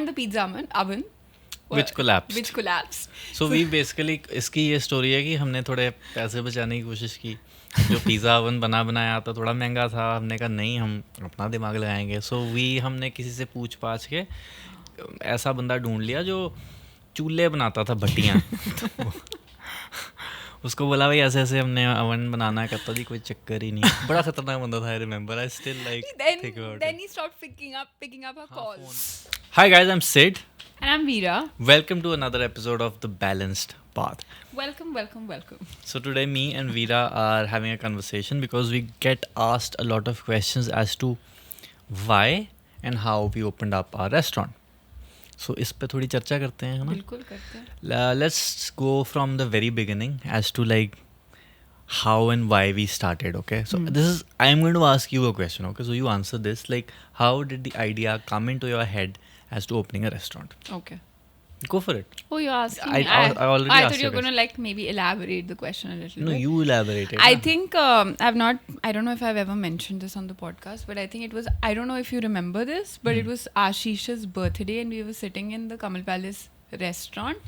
and the pizza oven. Which collapsed. So we basically इसकी ये story है कि हमने थोड़े पैसे बचाने की कोशिश की. जो पिज़्ज़ा ओवन बनाया था थोड़ा महंगा था. हमने कहा नहीं, हम अपना दिमाग लगाएंगे. सो हमने किसी से पूछ पाछ के ऐसा बंदा ढूंढ लिया जो चूल्हे बनाता था, भट्टियाँ. तो उसको बोला भाई ऐसे ऐसे हमने ओवन बनाना है. कहता जी कोई चक्कर ही नहीं. बड़ा खतरनाक बंदा था. I remember. I still like think about Then he stopped picking up her calls. Hi guys, I'm Sid. And I'm Veera. Welcome to another episode of The Balanced Path. Welcome. So today me and Veera are having a conversation because we get asked a lot of questions as to why and how we opened up our restaurant. So इस पे थोड़ी चर्चा करते हैं, है ना? बिल्कुल करते हैं. Let's go from the very beginning as to like how and why we started, okay? So I'm going to ask you a question, okay? So you answer this, like how did the idea come into your head as to opening a restaurant? Okay. Go for it. Oh, you're asking I me. already I asked thought you were you going to like maybe elaborate the question a little No, bit. you elaborated. I na? think I don't know if I've ever mentioned this on the podcast, but I think it was, I don't know if you remember this, but it was Ashish's birthday and we were sitting in the Kamal Palace restaurant.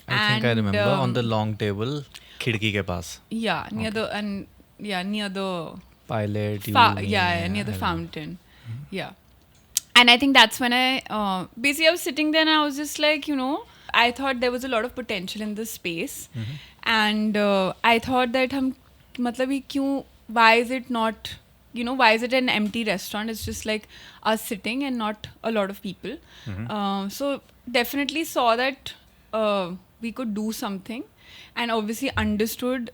I think I remember on the um, long table, खिड़की के पास. Yeah, near the Pilot. near the fountain. Yeah. And I think that's when I basically I was sitting there and I was just like, I thought there was a lot of potential in this space. And I thought that why is it not, why is it an empty restaurant? It's just like us sitting and not a lot of people. So definitely saw that we could do something, and obviously understood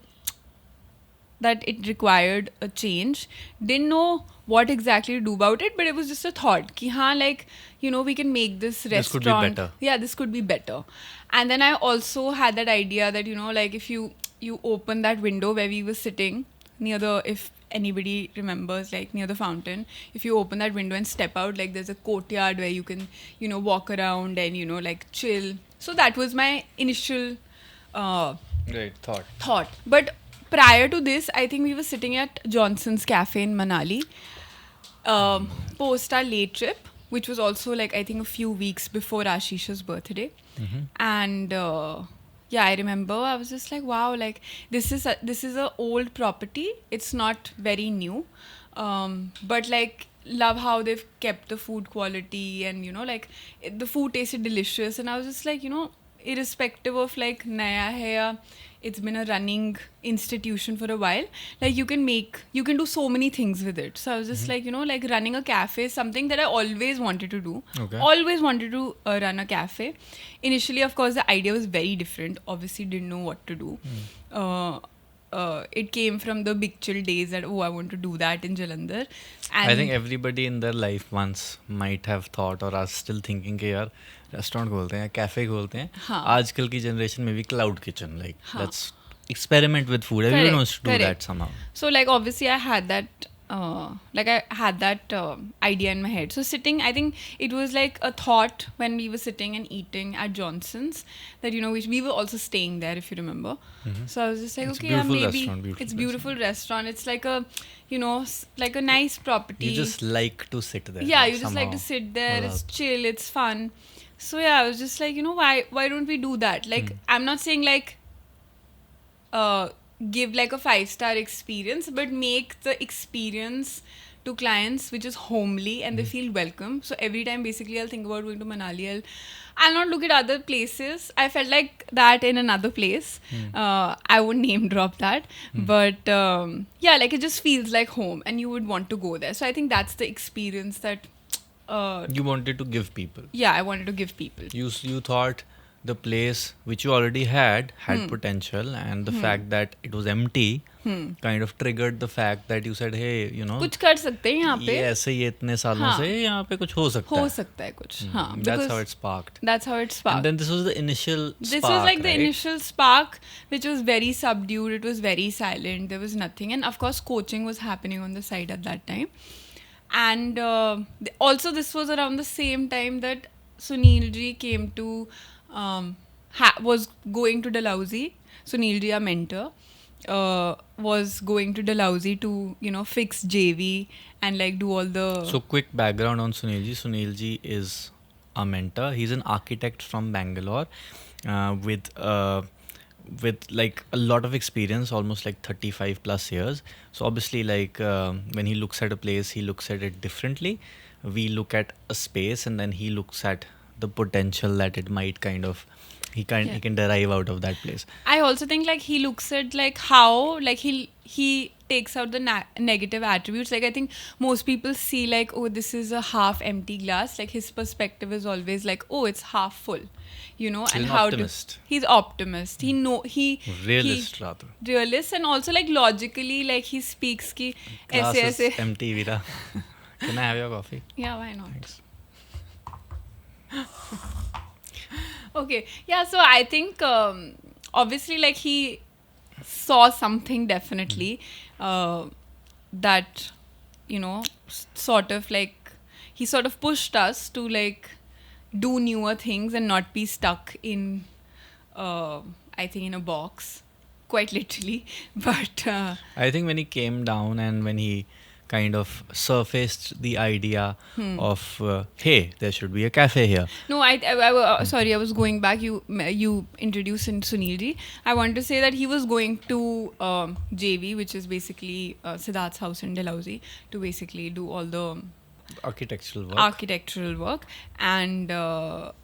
that it required a change. Didn't know what exactly to do about it, but it was just a thought ki we can make this restaurant. This could be better. Yeah, this could be better. And then I also had that idea that like if you open that window where we were sitting near the, if anybody remembers, like near the fountain, if you open that window and step out, like there's a courtyard where you can walk around and like chill. So that was my initial Great thought. But prior to this, I think we were sitting at Johnson's Cafe in Manali, post our late trip, which was also like I think a few weeks before Ashish's birthday. And I remember I was just like, wow, like this is a old property. It's not very new, but like love how they've kept the food quality and like the food tasted delicious. And I was just like, irrespective of like naya hai ya it's been a running institution for a while, like you can do so many things with it. So I was just like, like running a cafe is something that I always wanted to do. Okay. Always wanted to run a cafe. Initially, of course, the idea was very different. Obviously, didn't know what to do. It came from the Big Chill days that, I want to do that in Jalandhar. And I think everybody in their life once might have thought or are still thinking कि यार restaurant खोलते हैं, cafe खोलते हैं. हाँ. आजकल की generation में भी cloud kitchen, like let's experiment with food. Everyone wants to do that somehow. So like obviously I had that idea in my head. So sitting, I think it was like a thought when we were sitting and eating at Johnson's that we were also staying there, if you remember. So I was just like, It's a okay, yeah, beautiful maybe restaurant, it's beautiful restaurant. It's like a like a nice property. You just like to sit there. Yeah, like, you just like to somehow. sit there. It's chill. It's fun. So yeah, I was just like, why don't we do that? Like, I'm not saying like give like a 5-star experience, but make the experience to clients which is homely and they feel welcome. So every time basically I'll think about going to Manali, I'll not look at other places. I felt like that in another place. I won't name drop that, but like it just feels like home and you would want to go there. So I think that's the experience that You wanted to give people. yeah, I wanted to give people. You thought the place which you already had potential, and the fact that it was empty kind of triggered the fact that you said, hey, कुछ कर सकते हैं यहाँ पे. ये ऐसे ये इतने सालों से यहाँ पे कुछ हो सकता है. कुछ. हाँ. That's how it sparked. That's how it sparked. And then this was the initial spark. This was like the right? initial spark, which was very subdued. It was very silent. There was nothing. And of course, coaching was happening on the side at that time. And also, this was around the same time that Sunil ji came to, was going to Dalhousie. Sunil ji, our mentor, was going to Dalhousie to, fix JV and like do all the... So quick background on Sunil ji. Sunil ji is our mentor. He's an architect from Bangalore, with like a lot of experience, almost like 35 plus years. So obviously, like when he looks at a place, he looks at it differently. We look at a space, and then he looks at the potential that it might kind of he can derive out of that place. I also think like he looks at like how like he takes out the negative attributes. Like I think most people see like, oh, this is a half empty glass. Like his perspective is always like, oh, it's half full, you know. He's and an how optimist. he's optimist. He Realist rather. Realist, and also like logically, like he speaks ki Glass aise is empty, Veera. Can I have your coffee? Yeah, why not? Thanks. Okay, yeah, so I think obviously like he saw something definitely that, you know, sort of like he sort of pushed us to like do newer things and not be stuck in I think in a box, quite literally. But I think when he came down and when he kind of surfaced the idea of hey, there should be a cafe here. No, sorry, I was going back. You introduced in Sunilji. I want to say that he was going to JV, which is basically Siddharth's house in Dalhousie, to basically do all the architectural work. And so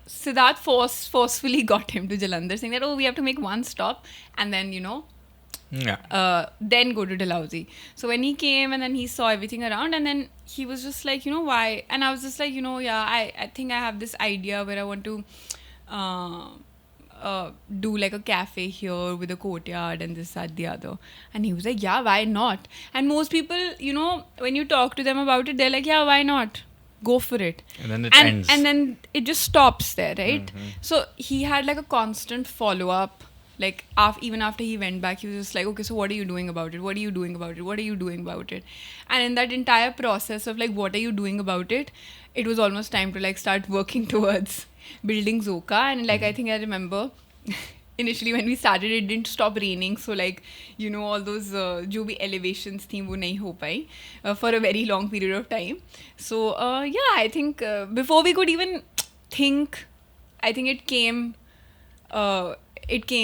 Siddharth forcefully got him to Jalandhar, saying that, oh, we have to make one stop and then, you know, then go to Dalhousie. So when he came and then he saw everything around, and then he was just like, you know, why? And I was just like, you know, yeah, I think I have this idea where I want to do like a cafe here with a courtyard and this, that, the other. And he was like, yeah, why not? And most people, you know, when you talk to them about it, they're like, yeah, why not? Go for it. And then it ends. And then it just stops there, right? Mm-hmm. So he had like a constant follow-up. Like even after he went back, he was just like, okay, so what are you doing about it? What are you doing about it? What are you doing about it? And in that entire process of like, what are you doing about it? It was almost time to like start working towards building Zoka. And like, I think I remember initially when we started, it didn't stop raining. So like, you know, all those jo bhi elevations thi, wo nahi ho pai for a very long period of time. So yeah, I think before we could even think, I think it came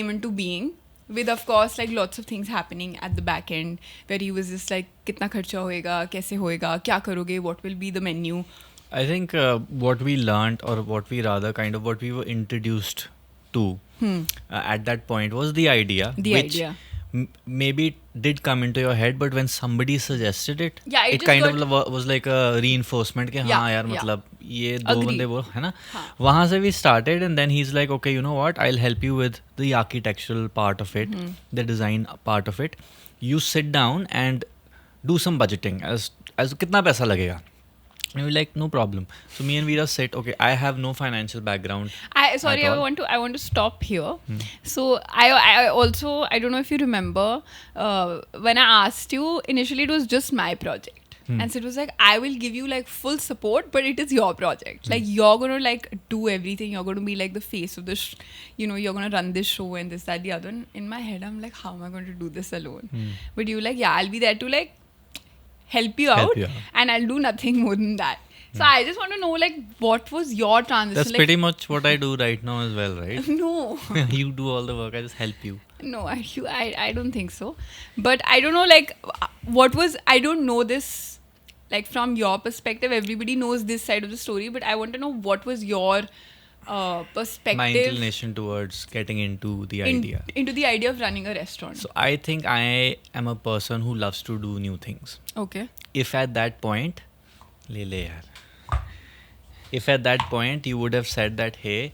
into being with, of course, like lots of things happening at the back end where he was just like, kitna kharcha hoega, kaise hoega, kya karoge, what will be the menu. I think what we learned, or what we were introduced to at that point was the idea. Maybe it did come into your head, but when somebody suggested it, it kind of was like a reinforcement कि हाँ यार मतलब ये दो बंदे वो है ना, वहाँ से we started. And then he's like, okay, you know what, I'll help you with the architectural part of it, the design part of it. You sit down and do some budgeting as कितना पैसा लगेगा. And we're like, no problem. So me and Veera said, okay, I have no financial background. I want to stop here. So I also, I don't know if you remember, when I asked you, initially it was just my project. And so it was like, I will give you like full support, but it is your project. Like you're going to like do everything. You're going to be like the face of this, you know, you're going to run this show and this, that, the other. And in my head, I'm like, how am I going to do this alone? But you like, yeah, I'll be there to like help you out, and I'll do nothing more than that. So I just want to know, like, what was your transition? That's like, pretty much what I do right now as well, right? No. You do all the work, I just help you. No, I don't think so. But I don't know, like, I don't know this, like, from your perspective. Everybody knows this side of the story, but I want to know what was your perspective. My inclination towards getting into the idea. Into the idea of running a restaurant. So I think I am a person who loves to do new things. Okay. If at that point, if at that point you would have said that, hey,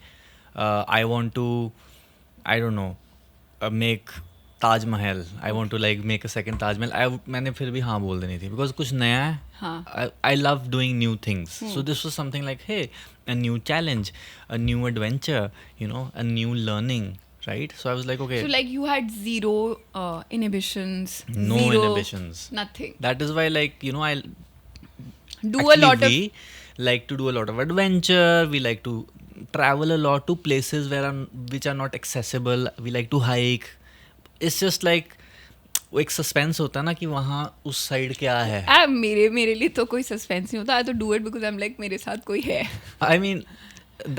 I want to, I don't know, make Taj Mahal. I want to like make a second Taj Mahal. मैंने फिर भी हाँ बोल देनी थी because कुछ नया है. I love doing new things. So this was something like, hey, a new challenge, a new adventure, you know, a new learning, right? So I was like, okay. So like you had zero inhibitions. No inhibitions. Nothing. That is why, like, you know, we like to do a lot of adventure. We like to travel a lot to places which are not accessible. We like to hike. It's just like वो एक suspense होता है ना कि वहाँ उस side क्या है. मेरे लिए तो कोई सस्पेंस नहीं होता. आई तो do it because I am like मेरे साथ कोई है. I mean,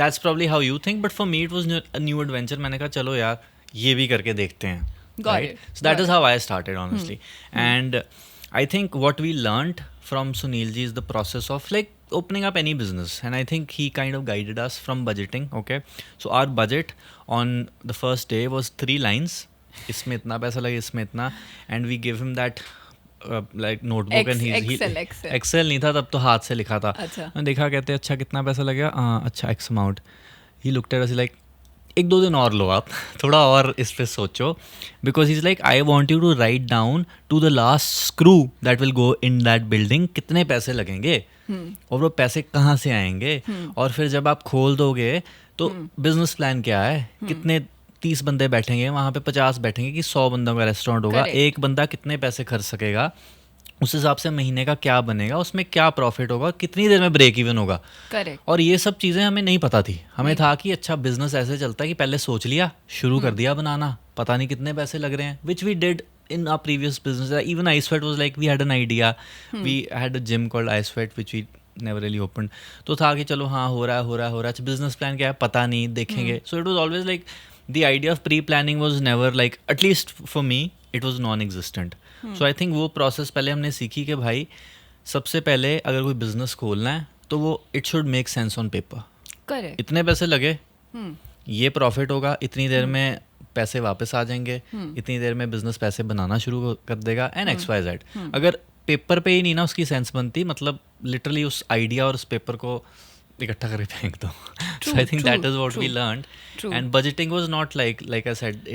that's probably how you think, but for me it was a new adventure. मैंने कहा चलो यार ये भी करके देखते हैं. Got right? it. So that is how I started, honestly. And I think what we learned from Sunil ji is the process of like opening up any business. And I think he kind of guided us from budgeting. Okay. So our budget on the first day was 3 lines. इसमें इतना पैसा लगे, इसमें इतना. And we give him that like notebook and Excel नहीं था तब तो हाथ से लिखा था. अच्छा. मैंने देखा कहते अच्छा कितना पैसा लगेगा. अच्छा X amount. He looked at us like 1-2 दिन और लो आप थोड़ा और इस पे सोचो. Because he is like I want you to write down to the last screw that will go in that building कितने पैसे लगेंगे और वो पैसे कहाँ से आएंगे. और फिर जब आप खोल दोगे तो बिजनेस प्लान क्या है, कितने 30 बंदे बैठेंगे वहाँ पे 50 बैठेंगे कि 100 बंदों का रेस्टोरेंट होगा. एक बंदा कितने पैसे खर्च सकेगा, उस हिसाब से महीने का क्या बनेगा, उसमें क्या प्रॉफिट होगा, कितनी देर में ब्रेक इवन होगा. करेक्ट. और ये सब चीज़ें हमें नहीं पता थी. हमें था कि अच्छा बिजनेस ऐसे चलता है कि पहले सोच लिया, शुरू कर दिया बनाना, पता नहीं कितने पैसे लग रहे हैं. Which we did in our previous business. Even iSweat was like we had an idea. We had a gym called iSweat which we never really opened. तो था कि चलो हाँ हो रहा है. अच्छा बिजनेस प्लान क्या है पता नहीं, देखेंगे. So it was always like the idea of pre-planning was never like, at least for me it was non-existent. So I think वो process पहले हमने सीखी कि भाई सबसे पहले अगर कोई बिजनेस खोलना है तो वो it should make sense on paper. Correct. इतने पैसे लगे, ये प्रॉफिट होगा, इतनी देर में पैसे वापस आ जाएंगे, इतनी देर में बिजनेस पैसे बनाना शुरू कर देगा एंड XYZ. अगर पेपर पे ही नहीं ना उसकी सेंस बनती, मतलब लिटरली उस आइडिया और उस पेपर को इकट्ठा करके फेंक दो. So I think that is what we learned. And budgeting was not like I said,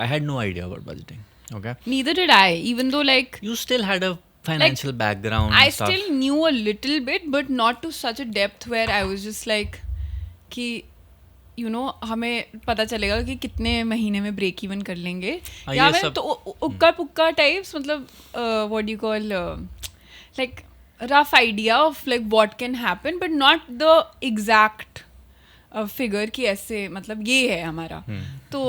I had no idea about budgeting. Okay. Neither did I, even though like you still had a financial background. I still knew a little bit, but not to such a depth where I was just like कि you know हमें पता चलेगा कि कितने महीने में break even कर लेंगे. या मैं तो उक्का पुक्का टाइप्स, मतलब what do you call like rough idea of like what can happen, but not the exact figure कि ऐसे मतलब ये है हमारा. तो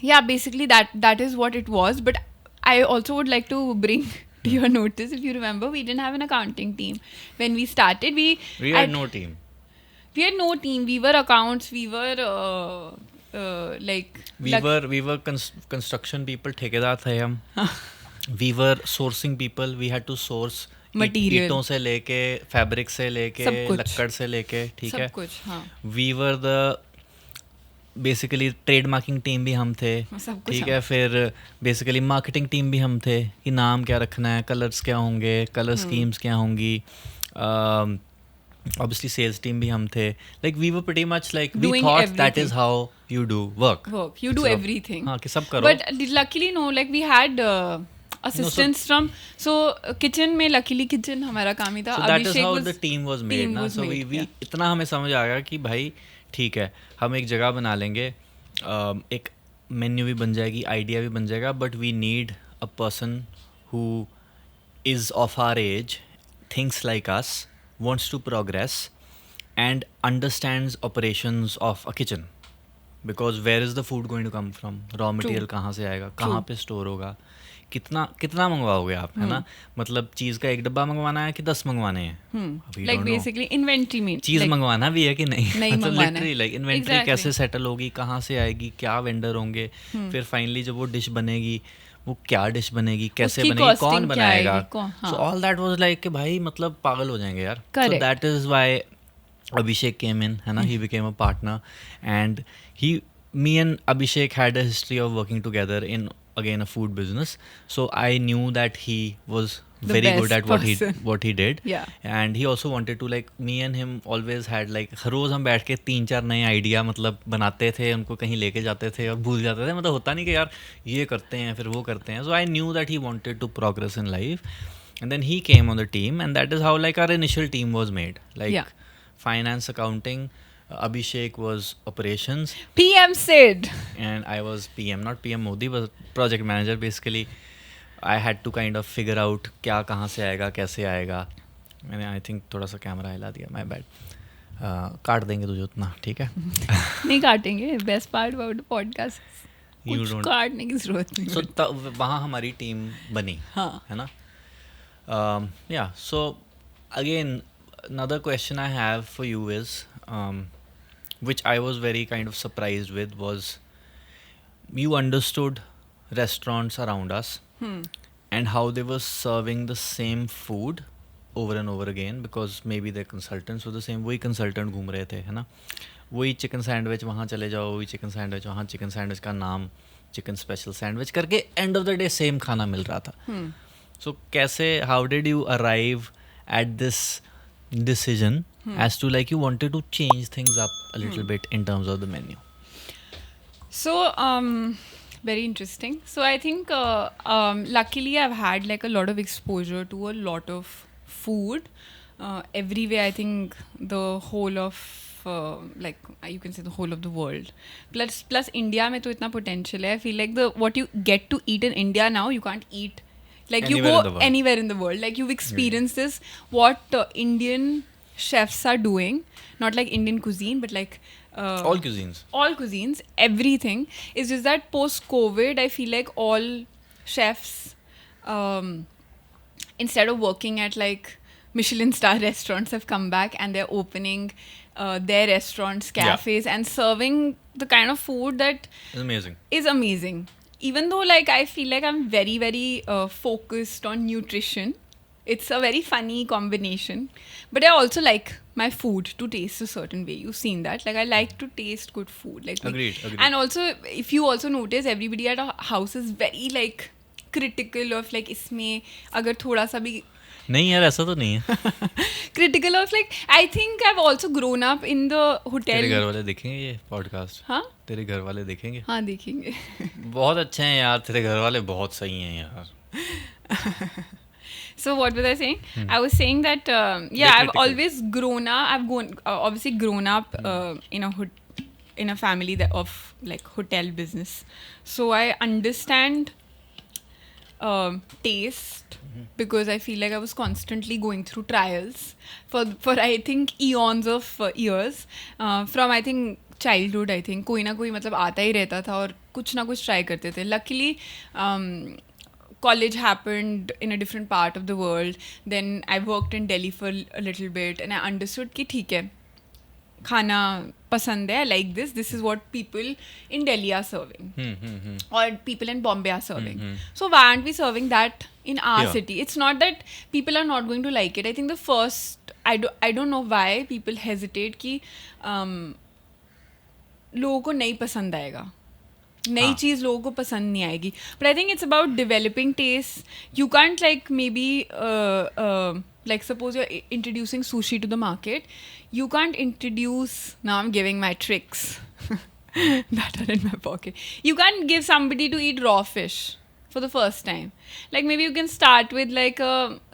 yeah, basically that is what it was. But I also would like to bring to your notice, if you remember, we didn't have an accounting team when we started. We had no team. We had no team. We were accounts. We were like we were construction people. ठेकेदार थे हम. We were sourcing people. We had to source material, ईंटों से लेके, fabric से लेके, लक्कड़ से लेके, ठीक है. सब कुछ. हाँ. We were the basically trade marking team भी हम थे, ठीक है. फिर बेसिकली मार्केटिंग टीम भी हम थे कि नाम क्या रखना है, कलर्स क्या होंगे, कलर स्कीम्स क्या होंगी. obviously sales team भी हम थे. Like we were pretty much like we doing thought everything. that is how you do work. You do everything. हाँ कि सब करो. But luckily no, like we had assistance from kitchen में, luckily kitchen हमारा काम ही था. So that is how the team was made ना. So we इतना हमें समझ आ गया कि भाई ठीक है, हम एक जगह बना लेंगे, एक मेन्यू भी बन जाएगी, आइडिया भी बन जाएगा, but we need a person who is of our age, thinks like us, wants to progress and understands operations of a kitchen, because where is the food going to come from, raw material कहाँ से आएगा, कहाँ पे store होगा, कितना मंगवाओगे आप, है ना. मतलब चीज़ का एक डब्बा मंगवाना है कि 10 मंगवाने हैं. Like basically inventory में चीज़ मंगवाना भी है कि नहीं मतलब लिटरली लाइक इन्वेंट्री Exactly. कैसे सेटल होगी, कहाँ से आएगी, क्या वेंडर होंगे, फिर फाइनली जब वो डिश बनेगी वो क्या डिश बनेगी, कैसे बनेगी, कौन बनाएगा. So all that was like कि भाई मतलब पागल हो जाएंगे यार. So that is why Abhishek came in, है ना. He became a partner and me and Abhishek had a history of working together in again a food business. So I knew that he was very good at what he did. Yeah. And he also wanted to, like, me and him always had like हर रोज हम बैठ के 3-4 नए idea मतलब बनाते थे, उनको कहीं लेके जाते थे और भूल जाते थे. मतलब होता नहीं कि यार ये करते हैं फिर वो करते हैं. So I knew that he wanted to progress in life, and then he came on the team, and that is how like our initial team was made. Like finance, accounting, Abhishek was operations, PM Sid, and I was PM, not PM Modi, but project manager. Basically I had to kind of figure out क्या कहाँ से आएगा, कैसे आएगा. मैंने I think थोड़ा सा camera हिला दिया, माय बैड. काट देंगे तुझे उतना, ठीक है. नहीं काटेंगे, best part about the podcast. You कुछ don't. काटने की जरूरत नहीं So वहाँ हमारी टीम बनी, हाँ है ना? Yeah. So again, another question I have for you is, which I was very kind of surprised with, was you understood restaurants around us and how they were serving the same food over and over again, because maybe their consultants were the same. वही consultant घूम रहे थे, है ना? वही chicken sandwich वहाँ चले जाओ, वही चिकन सैंडविच वहाँ, चिकन सैंडविच का नाम चिकन स्पेशल सैंडविच करके end of the day same खाना मिल रहा था. सो कैसे, how did you arrive at this decision as to like you wanted to change things up a little bit in terms of the menu? So, very interesting. So I think luckily I've had like a lot of exposure to a lot of food everywhere. I think the whole of like you can say the whole of the world. Plus India में तो इतना potential है. I feel like the what you get to eat in India now you can't eat. Like Anywhere you in the go world. anywhere in the world. Like you've experienced this. What Indian chefs are doing, not like Indian cuisine, but like All cuisines. everything is just that post-COVID, I feel like all chefs, instead of working at like Michelin star restaurants, have come back and they're opening their restaurants, cafes, and serving the kind of food that It's is amazing. Even though like I feel like I'm very, very focused on nutrition. It's a very funny combination. But I also like my food to taste a certain way. You've seen that. Like I like to taste good food. Like Agreed. And also, if you also notice, everybody at our house is very like critical of like इसमें अगर थोड़ा सा भी नहीं यार, ऐसा तो नहीं है. critical of like I think I've also grown up in the hotel. तेरे घर वाले देखेंगे ये पॉडकास्ट? हाँ तेरे घर वाले देखेंगे? हाँ देखेंगे. बहुत अच्छे हैं यार, तेरे घर वाले बहुत सही हैं यार. So what was I saying? I was saying that I've always grown up. Obviously grown up in a family of like hotel business. So I understand taste because I feel like I was constantly going through trials for I think eons of years. From I think childhood, I think कोई ना कोई मतलब आता ही रहता था और कुछ ना कुछ try करते थे. Luckily college happened in a different part of the world. Then I worked in Delhi for a little bit and I understood कि ठीक है खाना पसंद है. I like this. This is what people in Delhi are serving. Or people in Bombay are serving. So why aren't we serving that in our city? It's not that people are not going to like it. I think the first, I don't know why people hesitate कि लोगों को नहीं पसंद आएगा. नई चीज़ लोगों को पसंद नहीं आएगी. But I think it's about developing taste. You can't like maybe like suppose you're introducing sushi to the market, you can't introduce, now I'm giving my tricks that are in my pocket. You can't give somebody to eat raw fish for the first time. Like maybe you can start with like a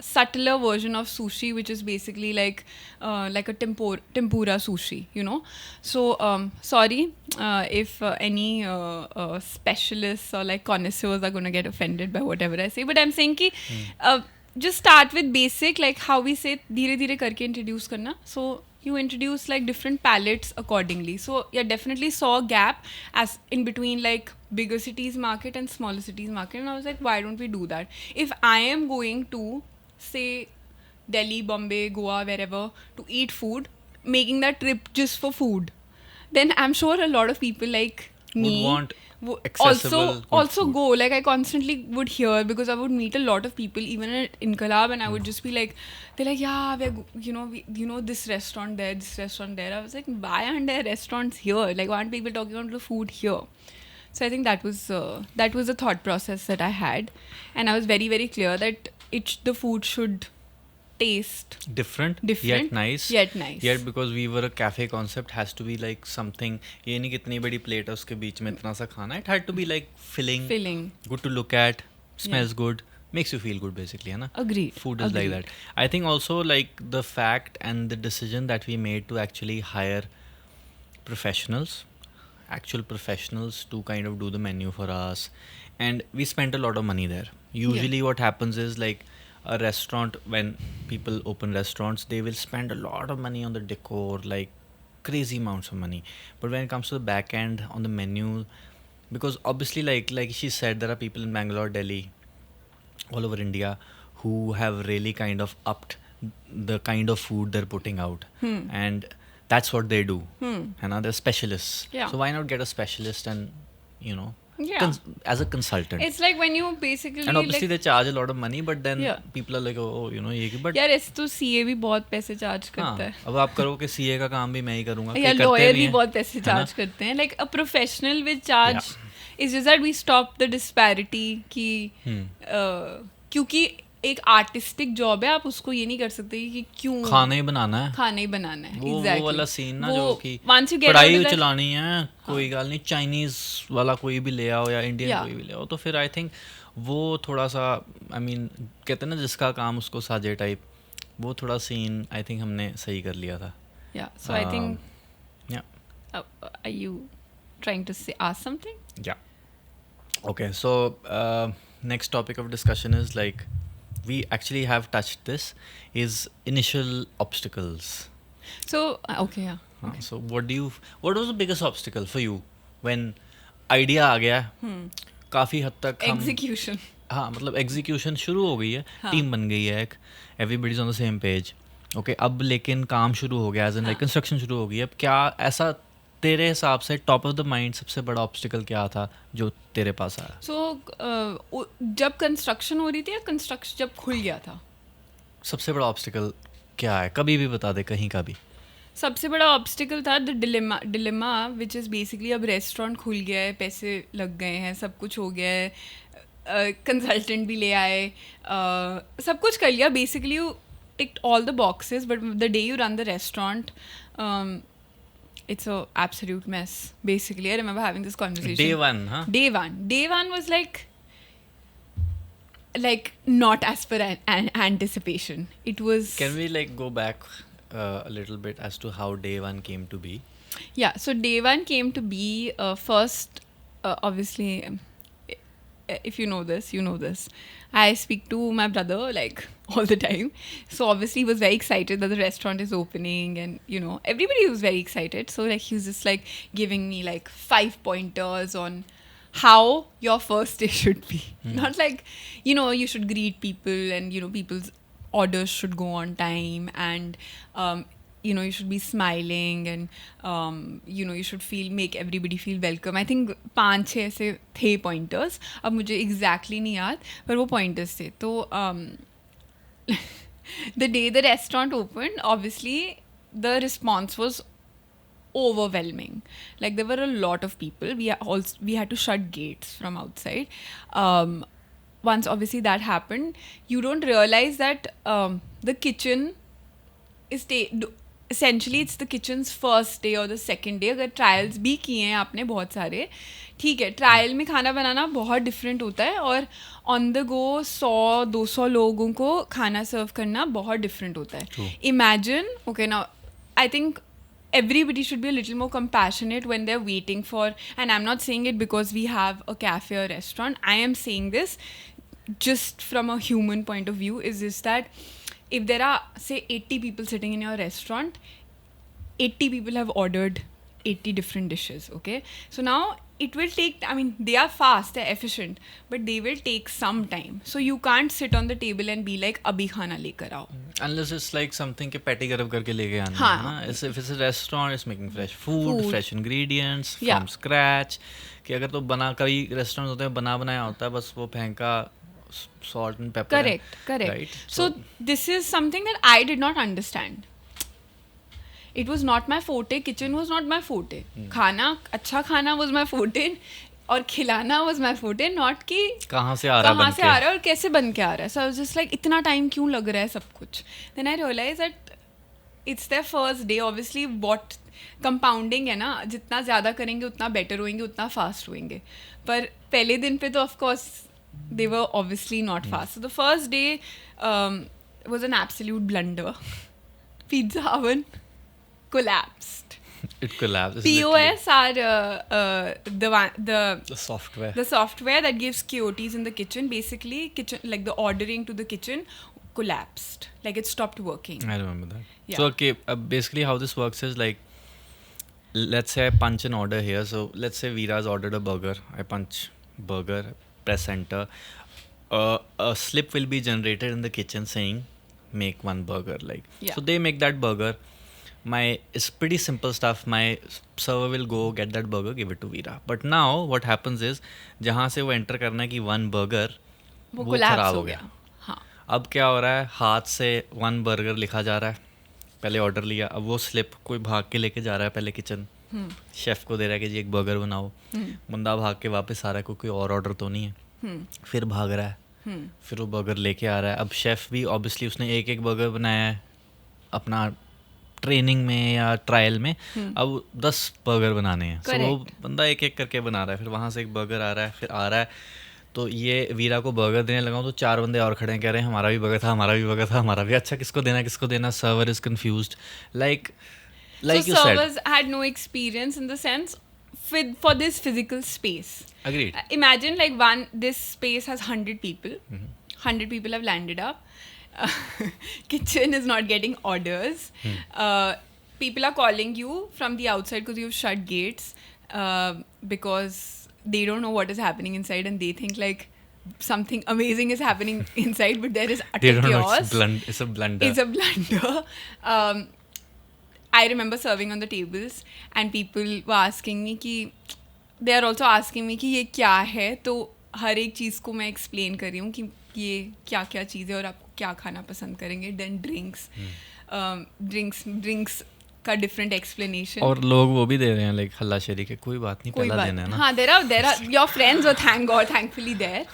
subtler version of sushi, which is basically like a tempura sushi, you know. So sorry if any specialists or like connoisseurs are going to get offended by whatever I say, but I'm saying ki just start with basic, like how we say धीरे धीरे करके introduce करना. So you introduce like different palettes accordingly. So yeah, definitely saw a gap as in between like bigger cities market and smaller cities market, and I was like, why don't we do that? If I am going to say Delhi, Bombay, Goa, wherever to eat food, making that trip just for food, then I'm sure a lot of people like me would want accessible also food. go. Like I constantly would hear, because I would meet a lot of people even at Inkalab, and I would just be like, they're like, yeah, we're this restaurant there, this restaurant there. I was like, why aren't there restaurants here? Like why aren't people talking about the food here? So I think that was the thought process that I had, and I was very, very clear that the food should taste different yet nice, yet because we were a cafe concept, has to be like something. ये नहीं कितनी बड़ी plate है उसके बीच में इतना सा खाना. It had to be like filling, good to look at, smells good, makes you feel good basically, है ना? Agreed. Food is like that. I think also like the fact and the decision that we made to actually hire actual professionals to kind of do the menu for us, and we spent a lot of money there. Usually what happens is like a restaurant, when people open restaurants, they will spend a lot of money on the decor, like crazy amounts of money. But when it comes to the back end on the menu, because obviously like she said, there are people in Bangalore, Delhi, all over India who have really kind of upped the kind of food they're putting out, and that's what they do. And they're specialists. Yeah. So why not get a specialist and Yeah. as a consultant? It's like when you basically And obviously like, they charge a lot of money, but then Yeah. people are like, oh, ये कि, but यार इस तो CA भी बहुत पैसे charge करता हाँ, है, अब आप करो कि सीए का काम भी मैं ही करूँगा, या कई करते लॉयर भी हैं, बहुत पैसे है ना? चार्ज करते हैं. Like a professional with charge is just that we stop the disparity कि क्योंकि एक आर्टिस्टिक जॉब है, आप उसको ये नहीं कर सकते कि क्यों खाना ही बनाना है, खाना ही बनाना है. वो वाला सीन ना, जो कि once you get out कढ़ाई of that- चलानी है, कोई गाल नहीं, चाइनीज वाला कोई भी ले आओ या इंडियन Yeah. कोई भी ले आओ, तो फिर आई थिंक वो थोड़ा सा, आई मीन कहते हैं ना जिसका काम उसको साजे टाइप, वो थोड़ा सीन आई थिंक हमने सही कर लिया था. Yeah, so I think Yeah. Are you trying to ask something? Yeah. Okay, so next topic of discussion is like, we actually have touched this, is initial obstacles. So okay, yeah. So what was the biggest obstacle for you when idea आ गया, काफ़ी हद तक हम, Execution. हाँ मतलब execution शुरू हो गई है, टीम बन गई है, एक everybody is on the same page, okay, अब लेकिन काम शुरू हो गया, एज इन लाइक कंस्ट्रक्शन शुरू हो गई है. अब क्या ऐसा तेरे हिसाब से टॉप ऑफ द माइंड सबसे बड़ा ऑब्स्टिकल क्या था जो तेरे पास आया? So जब कंस्ट्रक्शन हो रही थी या कंस्ट्रक्शन जब खुल गया था? सबसे बड़ा ऑब्स्टिकल क्या है, कभी भी बता दे, कहीं का भी. सबसे बड़ा ऑब्स्टिकल था the dilemma which is basically, अब रेस्टोरेंट खुल गया है, पैसे लग गए हैं, सब कुछ हो गया है, कंसल्टेंट भी ले आए, सब कुछ कर लिया, basically you ticked all the boxes, but the day you run the restaurant it's a absolute mess. Basically, I remember having this conversation. Day one, huh? Day one was like not as per an anticipation. It was. Can we like go back a little bit as to how day one came to be? Yeah, so day one came to be first, obviously, if you know this, you know this. I speak to my brother like all the time. So obviously he was very excited that the restaurant is opening, and everybody was very excited. So like he was just like giving me like 5 pointers on how your first day should be. Not like, you should greet people, and people's orders should go on time, and you should be smiling, and you should make everybody feel welcome. I think 5-6 ऐसे थे pointers. अब मुझे exactly नहीं याद, पर वो pointers थे. तो the day the restaurant opened, obviously the response was overwhelming. Like there were a lot of people. We had to shut gates from outside. Once obviously that happened, you don't realize that the kitchen is essentially it's the kitchen's first day or the second day. अगर trials भी किए हैं आपने बहुत सारे, ठीक है, trial में खाना बनाना बहुत डिफरेंट होता है, और ऑन द गो 100-200 लोगों को खाना सर्व करना बहुत डिफरेंट होता है. Imagine, okay, now I think everybody should be a little more compassionate when they're waiting for, and I'm not saying it because we have a cafe or restaurant, I am saying this just from a human point of view, is this that if there are say 80 people sitting in your restaurant, 80 people have ordered 80 different dishes, okay? So now it will take, I mean, they are fast, they're efficient, but they will take some time. So you can't sit on the table and be like, abhi khana lekar aao. Unless it's like something ke patty garab karke leke aana हाँ. है ना. If it's a restaurant, it's making fresh food. Fresh ingredients Yeah. from scratch. कि अगर तो कई restaurant होते हैं बनाया होता है, बस वो फेंका, salt and pepper. Correct. Right? So this is something that I did not understand. It was not my forte. Kitchen was not my forte. खाना, अच्छा खाना was my forte, और खिलाना was my forte. Not कि कहाँ से आ रहा है और कैसे बन के आ रहा है. So I was just like, इतना टाइम क्यों लग रहा है सब कुछ. Then I realized that it's their first day. Obviously what compounding है ना, जितना ज़्यादा करेंगे उतना बेटर होएंगे, उतना फास्ट होएंगे. पर पहले दिन पे तो of course they were obviously not fast. So the first day was an absolute blunder. Pizza oven collapsed. It collapsed. POS are the software. The software that gives KOTs in the kitchen. Basically, kitchen, like the ordering to the kitchen, collapsed. Like it stopped working. I remember that. Yeah. So okay, basically how this works is like let's say I punch an order here. So let's say Veera's ordered a burger. I punch burger, press enter. A slip will be generated in the kitchen saying make one burger. Like Yeah. so they make that burger. It's pretty simple stuff. My server will go get that burger, give it to Veera. But now what happens is जहाँ से वो enter करना है कि one burger वो वो collapse खराब हो हो गया. गया. हाँ. अब क्या हो रहा है, हाथ से one burger लिखा जा रहा है. पहले ऑर्डर लिया, अब वो स्लिप कोई भाग के लेके जा रहा है पहले किचन, शेफ को दे रहा है कि जी एक बर्गर बनाओ. बंदा भाग के वापस आ रहा है क्योंकि और ऑर्डर तो नहीं है. फिर भाग रहा है, फिर वो बर्गर लेके आ रहा है. अब शेफ भी ऑब्वियसली उसने एक एक बर्गर बनाया है अपना ट्रेनिंग में या ट्रायल में, अब 10 बर्गर बनाने हैं. सो वो बंदा एक एक करके बना रहा है. फिर वहाँ से एक बर्गर आ रहा है, फिर आ रहा है. तो ये वीरा को बर्गर देने लगा हूँ तो 4 बंदे और खड़े हैं, कह रहे हैं हमारा भी बर्गर था, हमारा भी बर्गर था, हमारा भी. अच्छा किसको देना. Server is confused. Like So you said. servers had no experience in the sense for this physical space. Agreed. Imagine like this space has 100 people. 100 people have landed up. Kitchen is not getting orders. People are calling you from the outside because you've shut gates, because they don't know what is happening inside and they think like something amazing is happening inside, but there is They utter don't know chaos. it's a blunder. It's a blunder. I remember serving on the tables and people were asking me कि they are also asking me कि ये क्या है. तो हर एक चीज़ को मैं explain कर रही हूँ कि ये क्या क्या चीज़ है और आपको क्या खाना पसंद करेंगे. Then drinks का different explanation. और लोग वो भी दे रहे हैं लाइक हल्लाशेरी के, कोई बात नहीं, पहला देना है ना. हाँ, there are your friends were thankfully there.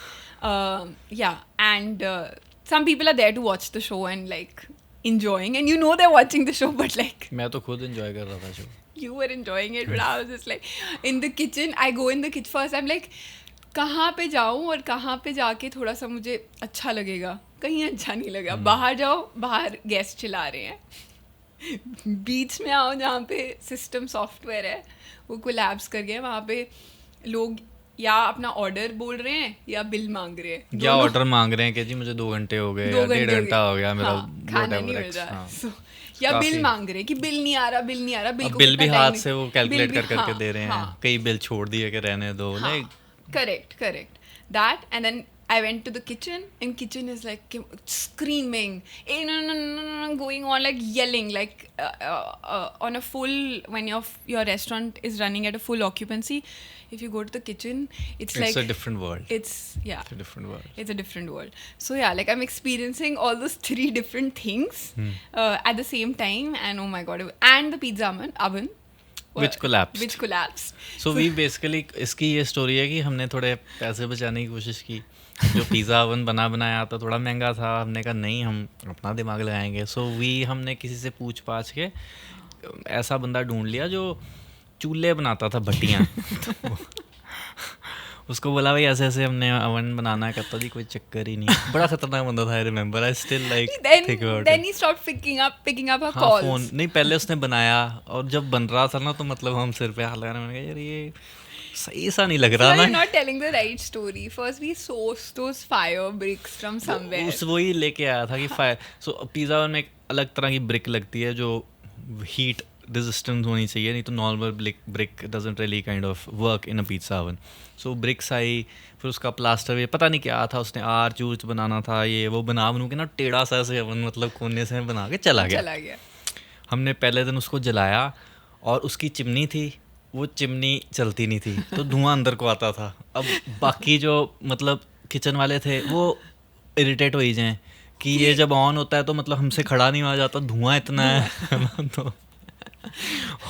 Yeah, and some people are there to watch the show and like enjoying, and you know they're watching the show, but like मैं तो खुद एंजॉय कर रहा था show. you were enjoying it, but I was just like in the kitchen. I go in the kitchen first. I'm like कहाँ पे जाऊँ और कहाँ पे जाके थोड़ा सा मुझे अच्छा लगेगा. कहीं अच्छा नहीं लगा. बाहर जाओ, बाहर गेस्ट चिल्ला रहे हैं. बीच में आओ जहाँ पे सिस्टम सॉफ्टवेयर है वो कोलैप्स कर गया. वहाँ पे लोग या अपना ऑर्डर बोल रहे हैं या बिल मांग रहे हैं, या ऑर्डर मांग रहे हैं कि जी मुझे 2 घंटे हो गए या 1.5 घंटा हो गया मेरा खाना नहीं मिल रहा. या बिल मांग रहे हैं कि बिल नहीं आ रहा. बिल भी हाथ से वो कैलकुलेट कर करके दे रहे हैं. कई बिल छोड़ दिए कि रहने दो. Like correct that. And then I went to the kitchen and kitchen is like screaming, hey, no, going on like yelling like on a full, when your restaurant is running at a full occupancy, if you go to the kitchen it's like a different world. It's a different world. So yeah, like I'm experiencing all those 3 different things at the same time, and oh my god. And the pizza oven which collapsed. So we basically, इसकी ये story है कि हमने थोड़े पैसे बचाने की कोशिश की. जो पिज़्ज़ा ओवन बनाया था थोड़ा महंगा था. हमने कहा नहीं, हम अपना दिमाग लगाएंगे. सो हमने किसी से पूछ पाछ के ऐसा बंदा ढूंढ लिया जो चूल्हे बनाता था, भट्टियाँ. तो उसको बोला भाई ऐसे ऐसे हमने ओवन बनाना है. कहता जी कोई चक्कर ही नहीं. बड़ा खतरनाक बंदा था. I remember, I still like think about it. Then he stopped picking up her calls. Phone नहीं, पहले उसने बनाया और जब बन रहा था ना तो मतलब हम सिर पे हाथ लगाने, मैंने कहा यार ये सही सा नहीं लग रहा ना. You're not telling the right story. First we sourced those fire bricks from somewhere. उस वही लेके आया था कि फायर. सो पिज़्ज़ा ओवन में एक अलग तरह की ब्रिक लगती है जो हीट रेजिस्टेंस होनी चाहिए, नहीं तो normal brick doesn't really kind of work in a pizza oven. So bricks आई, फिर उसका प्लास्टर भी पता नहीं क्या था, उसने आर्च ऊर्च बनाना था. ये वो बना के ना टेढ़ा सा ऐसे ओवन मतलब कोने से बना के चला गया. हमने पहले दिन उसको जलाया और उसकी चिमनी थी, वो चिमनी चलती नहीं थी तो धुआं अंदर को आता था. अब बाकी जो मतलब किचन वाले थे वो इरिटेट हो ही जाएं कि ये जब ऑन होता है तो मतलब हमसे खड़ा नहीं हुआ जाता, धुआं इतना है. तो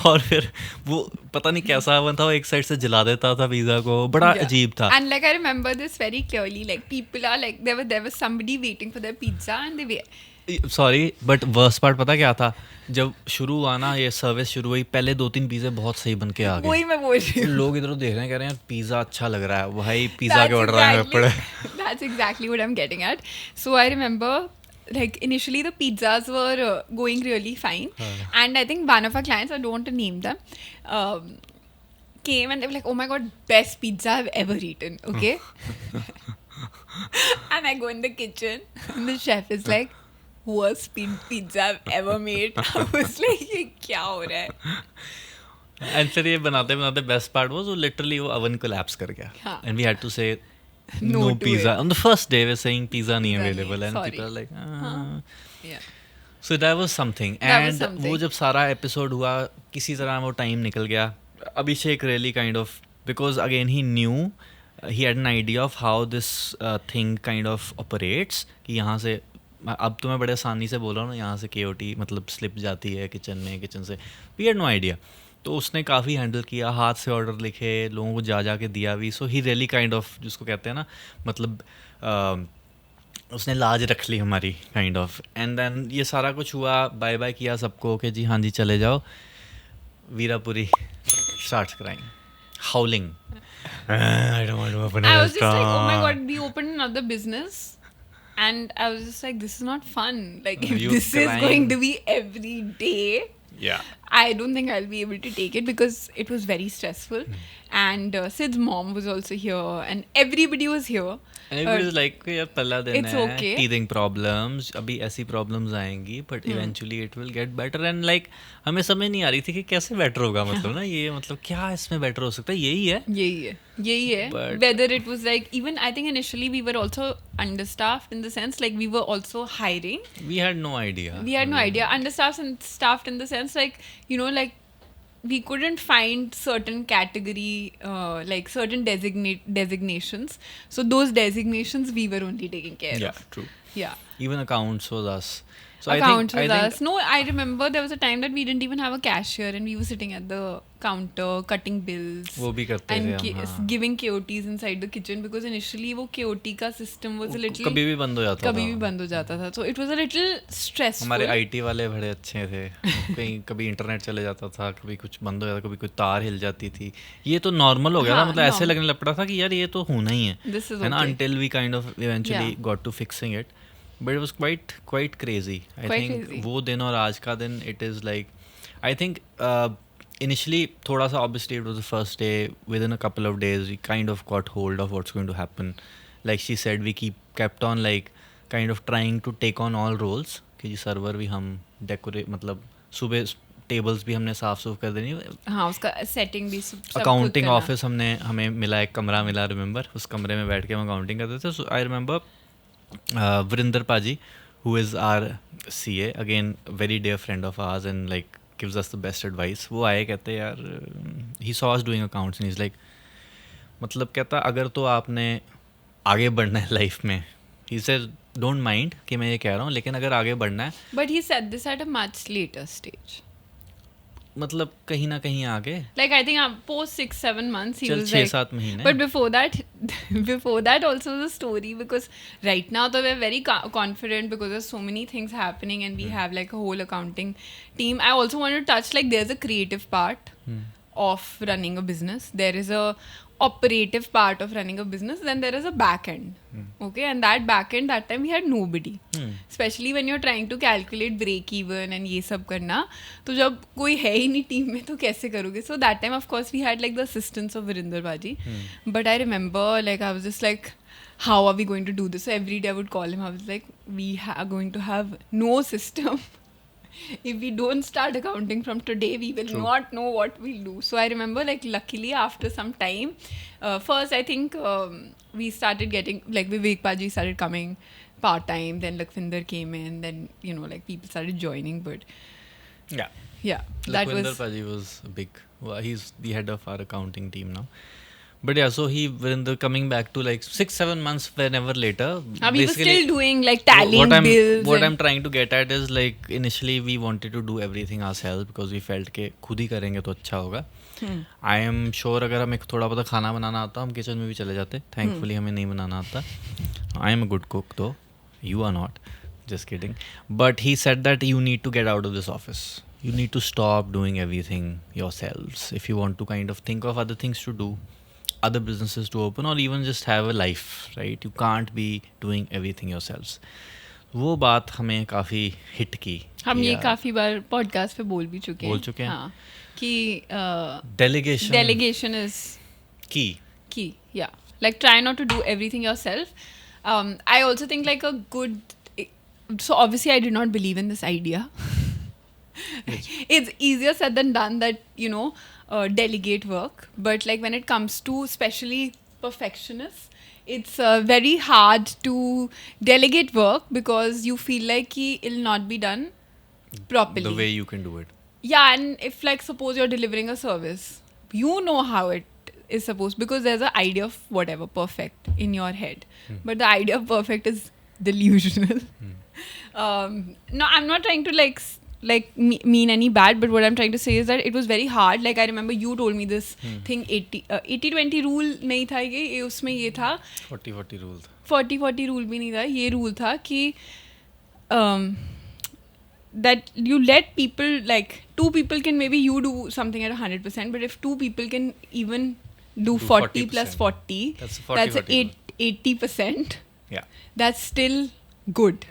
और फिर वो पता नहीं कैसा ओवन था, वो एक साइड से जला देता था पिज़्ज़ा को. बड़ा अजीब था. And like I remember this very clearly, like people are like there was somebody waiting for their pizza and they were sorry but worst part पता क्या था, जब शुरू हुआ ना ये सर्विस शुरू हुई, पहले 2-3 पिज़्ज़े बहुत सही बन के आ गए. वही मैं बोल रही हूँ. लोग इधर देख रहे हैं, कह रहे हैं पिज़्ज़ा अच्छा लग रहा है. भाई पिज़्ज़ा के ऑर्डर आए पड़े. That's exactly what I'm getting at. So I remember like initially the pizzas were going really fine, and I think one of our clients, I don't want to name them, came and they were like, oh my god, best pizza I've ever eaten. Okay. And I go in the kitchen and the chef is like, worst pizza I've ever made. I was like, ये क्या हो रहा है? And फिर ये बनाते बनाते best part was वो लिटरली वो ओवन कोलैप्स कर गया हाँ. एंड वी हैड टू से No no to pizza it. on the first day we're saying pizza nahi Pizza available nahi, and sorry. people are like Yeah. so that was something That was and something. वो जब सारा episode हुआ किसी तरह वो time निकल गया अभिषेक really kind of because again he knew he had an idea of how this thing kind of operates कि यहाँ से अब तो मैं बड़े आसानी से बोल रहा हूँ ना यहाँ से KOT मतलब स्लिप जाती है किचन से we had no idea तो उसने काफ़ी हैंडल किया हाथ से ऑर्डर लिखे लोगों को जा के दिया भी सो ही रियली काइंड ऑफ जिसको कहते हैं ना मतलब उसने लाज रख ली हमारी काइंड ऑफ एंड देन ये सारा कुछ हुआ बाय बाय किया सबको कि जी हाँ जी चले जाओ Veerapuri starts crying howling I don't want to open a I was just like, oh my restaurant. god, we opened another business. And I was just like, this is not fun. Like, if You this is crying. going to be every day, Yeah. I don't think I'll be able to take it because it was very stressful. And Sid's mom was also here, and everybody was here. And everybody was like यार पहला दिन it's है okay. teething problems अभी ऐसी problems आएंगी but eventually it will get better and like हमें समझ नहीं आ रही थी कि कैसे better होगा मतलब ना ये मतलब क्या इसमें better हो सकता है यही है But- Whether it was like, even I think initially we were also understaffed in the sense like we were also hiring. we had no idea We had no idea. Understaffed and staffed in the sense like, you know, like we couldn't find certain category, like certain designations. So those designations we were only taking care yeah of. true Yeah. even accounts was us so Accounts I with think us. No, I remember there was a time that we didn't even have a cashier and we were sitting at the counter cutting bills. वो भी करते and थे हम हाँ. giving KOTs inside the kitchen because initially वो KOT का system was a little कभी भी बंद हो जाता कभी था भी बंद हो जाता था. So it was a little stressful. हमारे IT वाले बड़े अच्छे थे कहीं कभी इंटरनेट चले जाता था कभी कुछ बंद हो जाता कभी कोई तार हिल जाती थी ये तो नॉर्मल हो गया था हाँ, मतलब ऐसे normal. लगने लग पड़ा था कि यार ये तो होना ही है This is है ना okay. until we kind of eventually Yeah. got to fixing it but it was quite crazy I Quite think crazy. वो दिन और आज का दिन it is like I think initially थोड़ा सा obviously it was the first day within a couple of days we kind of got hold of what's going to happen like she said we kept on like kind of trying to take on all roles कि जी server भी हम decorate मतलब सुबह tables भी हमने साफ सुफ कर देनी हाँ उसका सेटिंग भी सब खुद अकाउंटिंग करना. ऑफिस हमने हमें मिला एक कमरा मिला रिमेंबर उस कमरे में बैठ के हम अकाउंटिंग करते थे सो आई रिमेंबर वरिंदर पाजी who is our CA again very dear friend of ours and like gives us the best advice वो आए कहते यार he saw us doing accounts and he's like मतलब कहता अगर तो आपने आगे बढ़ना है लाइफ में he said don't mind कि मैं ये कह रहा हूँ लेकिन अगर आगे बढ़ना है But he said this at a much later stage. मतलब कहीं ना कहीं आगे Like I think post 6-7 months he चल was 6-7 like. महीने But before that also was a story because right now though we're very confident because there's so many things happening and we have like a whole accounting team. I also want to touch like there's a creative part of running a business. There is a operative part of running a business. Then there is a back end. Okay, and that back end that time we had nobody. Especially when you're trying to calculate break even and ये सब करना तो जब कोई है ही नहीं team में तो कैसे करोगे. So that time of course we had like the assistance of Virinder Baji. But I remember like I was just like how are we going to do this? So every day I would call him. I was like we are going to have no system. If we don't start accounting from today, we will not know what we'll do. So I remember like luckily after some time, first I think we started getting like Vivek Paji started coming part-time, then Lakwinder came in, then you know like people started joining, but yeah that Lakwinder was Paji was big. Well, he's the head of our accounting team now. But yeah, so Virinder coming back to like 6-7 months whenever later. we were basically, still doing like tallying bills. What and- I'm trying to get at is like initially we wanted to do everything ourselves because we felt कि खुद ही करेंगे तो अच्छा होगा. I am sure अगर हमें थोड़ा बहुत खाना बनाना आता हम किचन में भी चले जाते. Thankfully हमें नहीं बनाना आता. I am a good cook though. You are not. Just kidding. But he said that you need to get out of this office. You need to stop doing everything yourselves if you want to kind of think of other things to do, other businesses to open, or even just have a life, right? You can't be doing everything yourselves. वो बात हमें काफ़ी hit की. हम ये काफी बार podcast पे बोल भी चुके हैं. बोल चुके हैं. हाँ कि Delegation is key. Yeah, like try not to do everything yourself. I also think like a good, so obviously I did not believe in this idea It's easier said than done that, delegate work. But like when it comes to especially perfectionists, it's very hard to delegate work because you feel like it'll not be done properly. The way you can do it. Yeah, and if like suppose you're delivering a service, you know how it is supposed, because there's an idea of whatever perfect in your head, but the idea of perfect is delusional. No, I'm not trying to mean any bad, but what I'm trying to say is that it was very hard. Like I remember you told me this thing 80-20 rule नहीं था ये उसमें ये था 40-40 rule था 40-40 rule भी नहीं था ये rule था कि that you let people, like two people can, maybe you do something at 100%, but if two people can even do 40 plus 40, that's 80%. Yeah, that's still good.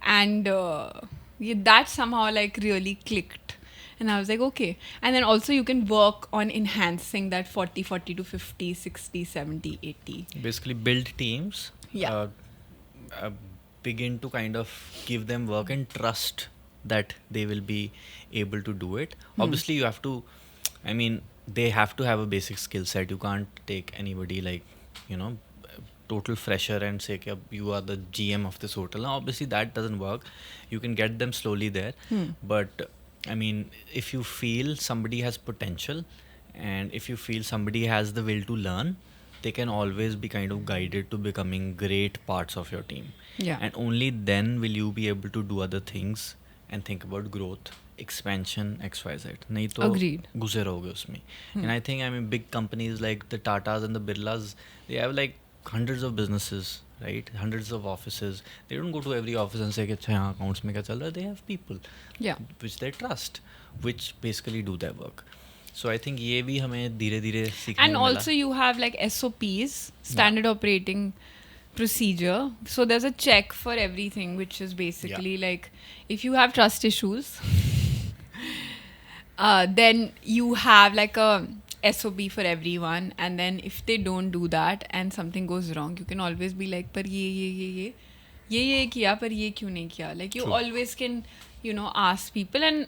And that somehow like really clicked, and I was like, okay. And then also you can work on enhancing that 40 to 50, 60, 70, 80. Basically build teams. Yeah. Begin to kind of give them work and trust that they will be able to do it. Obviously you have to, I mean, they have to have a basic skill set. You can't take anybody like, total fresher and say you are the GM of this hotel. Now, obviously that doesn't work. You can get them slowly there, but I mean, if you feel somebody has potential and if you feel somebody has the will to learn, they can always be kind of guided to becoming great parts of your team. Yeah. And only then will you be able to do other things and think about growth, expansion, XYZ. नहीं तो Agreed. घुसे रहोगे उसमें. And I think, I mean, big companies like the Tatas and the Birlas, they have like hundreds of businesses, right? Hundreds of offices. They don't go to every office and say कि अच्छा यहाँ accounts में क्या चल रहा है. They have people, which they trust, which basically do their work. So I think ये भी हमें धीरे-धीरे सीखने And को मिला. also you have like SOPs, standard operating procedure. So there's a check for everything, which is basically like if you have trust issues, then you have like a SOP for everyone. And then if they don't do that and something goes wrong, you can always be like, पर ये किया, पर ये क्यों नहीं किया? Like you always can, ask people, and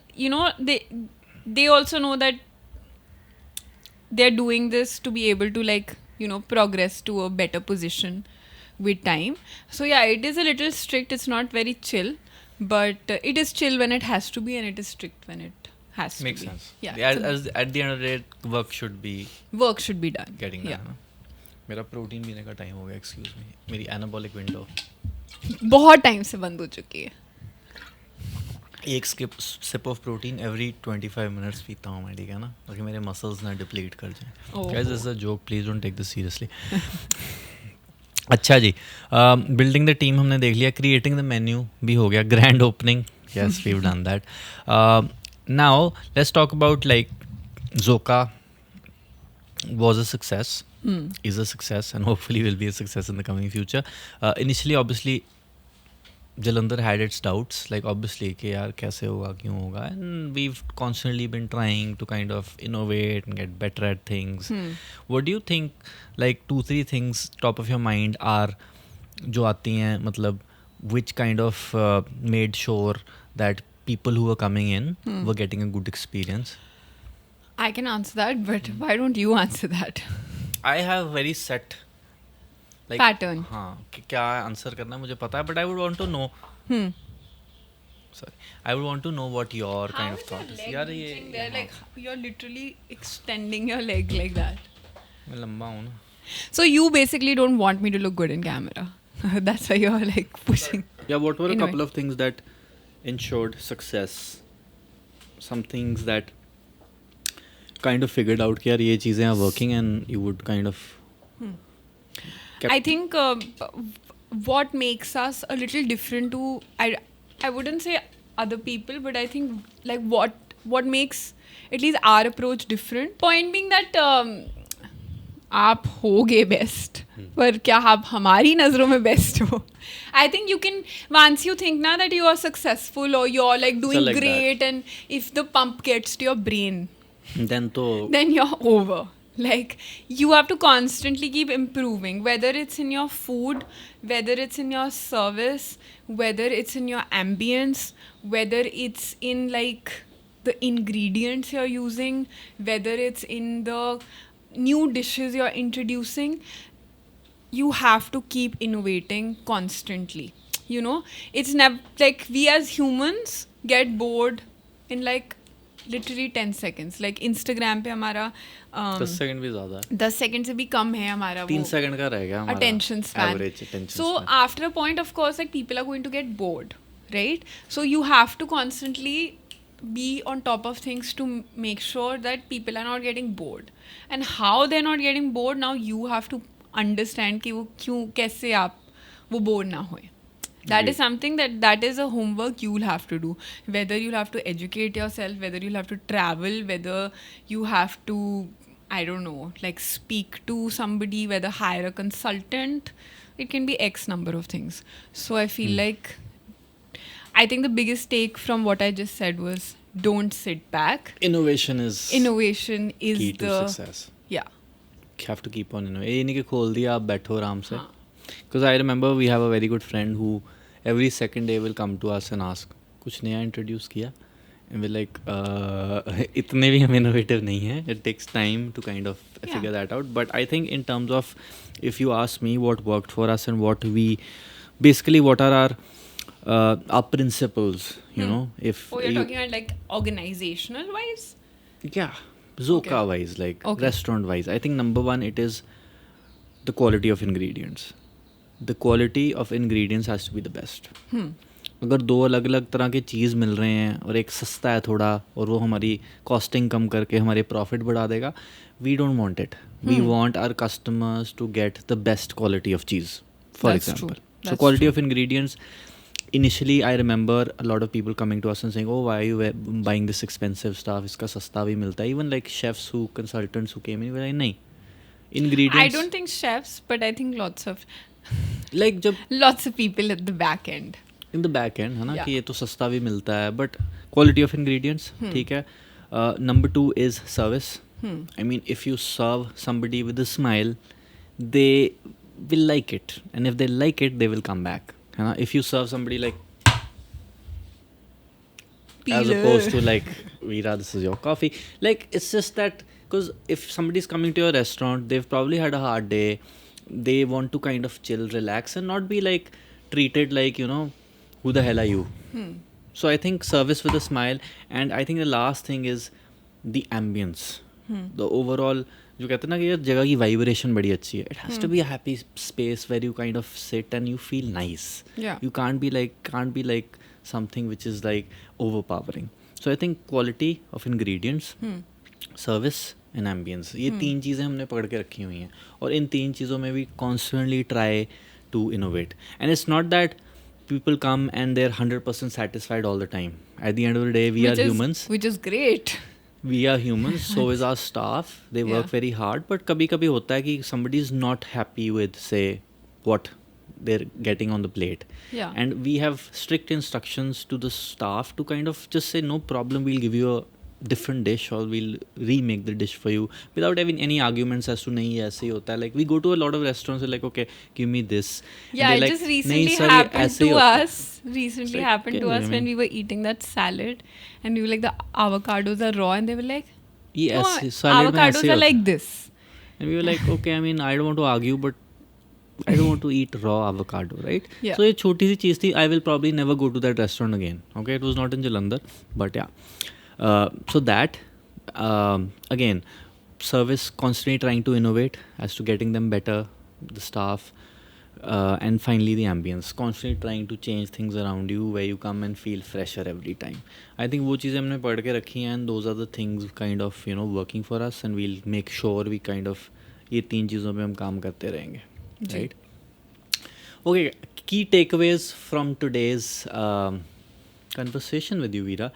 they also know that they're doing this to be able to like, progress to a better position with time. So yeah, it is a little strict. It's not very chill, but it is chill when it has to be, and it is strict when it has to Makes be. sense. Yeah. At the end of the day, work should be done. Getting done. Yeah. ना? मेरा protein पीने का time हो गया. Excuse me. मेरी anabolic window. बहुत time से बंद हो चुकी है. एक sip of protein every 25 minutes पीता हूँ मैं, ठीक है ना, ताकि मेरे muscles ना deplete कर जाएं. Guys, this is a joke. Please don't take this seriously. अच्छा जी, building the team हमने देख लिया, creating the menu भी हो गया, grand opening, yes, we've done that. Now let's talk about like Zoka was a success, is a success, and hopefully will be a success in the coming future. Initially, obviously, Jalandhar had its doubts, like obviously कि यार कैसे होगा, क्यों होगा, and we've constantly been trying to kind of innovate and get better at things. What do you think, like 2-3 things top of your mind are जो आती हैं, मतलब which kind of made sure that people who were coming in were getting a good experience? I can answer that, but why don't you answer that? I have very set like pattern. हाँ, कि क्या answer करना है मुझे पता है, but I would want to know. Sorry, I would want to know what your kind of thought is. यार ये They're like you're literally extending your leg like that. मैं लंबा हूँ ना. So you basically don't want me to look good in camera. That's why you're like pushing. Yeah, what were a Anyway. couple of things that ensured success? Some things that kind of figured out कि यार ये चीज़ें are working, and you would kind of I think what makes us a little different to, I wouldn't say other people, but I think like what makes at least our approach different. Point being that आप होगे best, पर क्या आप हमारी नज़रों में best हो? I think you can, once you think now that you are successful or you're like doing like great, and if the pump gets to your brain, then you're over. Like, you have to constantly keep improving, whether it's in your food, whether it's in your service, whether it's in your ambience, whether it's in like the ingredients you're using, whether it's in the new dishes you're introducing. You have to keep innovating constantly. You know, it's never like we as humans get bored in like literally 10 seconds. Like Instagram पे हमारा 10 second भी ज़्यादा है, 10 second से भी कम है हमारा 3 second का रह गया हमारा attention span. average attention So span. after a point, of course, like people are going to get bored, right? So you have to constantly be on top of things to make sure that people are not getting bored. And how they're not getting bored, now you have to understand कि वो क्यों कैसे आप वो bored ना होए. That is something that is a homework you'll have to do. Whether you'll have to educate yourself, whether you'll have to travel, whether you have to, I don't know, like speak to somebody, whether hire a consultant. It can be X number of things. So I feel like, I think the biggest take from what I just said was don't sit back. Innovation is key to the success. Yeah. You have to keep on innovating. ये नहीं कि खोल दिया आप बैठो आराम से. Because I remember we have a very good friend who every second day will come to us and ask, कुछ नया introduce किया? And we're like, इतने भी हम innovative नहीं हैं. It takes time to kind of figure that out. But I think in terms of, if you ask me what worked for us and what we, basically what are our principles, you know, if you're talking about like organizational wise? Yeah, Zoka wise, like restaurant wise. I think number one, it is the quality of ingredients. The quality of ingredients has to be the best. अगर दो अलग अलग तरह के चीज़ मिल रहे हैं और एक सस्ता है थोड़ा और वो हमारी कॉस्टिंग कम करके हमारे प्रॉफिट बढ़ा देगा, we don't want it. We want our customers to get the best quality of चीज़. For example, so quality of ingredients, initially I remember a lot of people coming to us and saying, oh, why are you buying this expensive stuff, इसका सस्ता भी मिलता है. Even like chefs who, consultants who came in, were like, नहीं, ingredients. I don't think chefs, but I think lots of like जब lots of people at the back end. In the back end है ना कि ये तो सस्ता भी मिलता है, but quality of ingredients ठीक है. Number two is service. I mean, if you serve somebody with a smile, they will like it, and if they like it, they will come back. है ना? If you serve somebody like as opposed to like, Veera, this is your coffee. Like, it's just that, because if somebody's coming to your restaurant, they've probably had a hard day. They want to kind of chill, relax, and not be like treated like, you know, who the hell are you? So I think service with a smile. And I think the last thing is the ambience. The overall, जो कहते हैं ना कि यार जगह की vibration बड़ी अच्छी है. It has to be a happy space where you kind of sit and you feel nice. Yeah. You can't be like something which is like overpowering. So I think quality of ingredients, service and ambience, ये तीन चीज़ें हमने पकड़ के रखी हुई हैं. और इन तीन चीज़ों में भी constantly try to innovate. And it's not that people come and they're 100% satisfied all the time. At the end of the day, we are humans. Which is great. We are humans, so is our staff. They work very hard, but कभी-कभी होता है कि somebody is not happy with, say, what they're getting on the plate. Yeah. And we have strict instructions to the staff to kind of just say, no problem, we'll give you a different dish or we'll remake the dish for you without having any arguments as to नहीं ये ऐसे ही होता है. Like, we go to a lot of restaurants and like, okay, give me this. Yeah, it like, just recently नहीं sir, happened ऐसे ही to होता है. us. Recently happened to us when we were eating that salad and we were like, the avocados are raw, and they were like, ये no, ऐसे salad में ऐसे avocados he are होता like है. this. And we were like, okay, I mean, I don't want to argue, but I don't want to eat raw avocado, right? Yeah. So ये छोटी सी चीज़ थी. I will probably never go to that restaurant again. Okay, it was not in Jalandhar, but yeah. So that, again, service, constantly trying to innovate as to getting them better, the staff, and finally the ambience, constantly trying to change things around you where you come and feel fresher every time. I think वो चीज़ें हमने पढ़ के रखी हैं, and those are the things kind of, you know, working for us, and we'll make sure we kind of ये तीन चीज़ों पे हम काम करते रहेंगे. Right? Okay, key takeaways from today's conversation with you, Veera.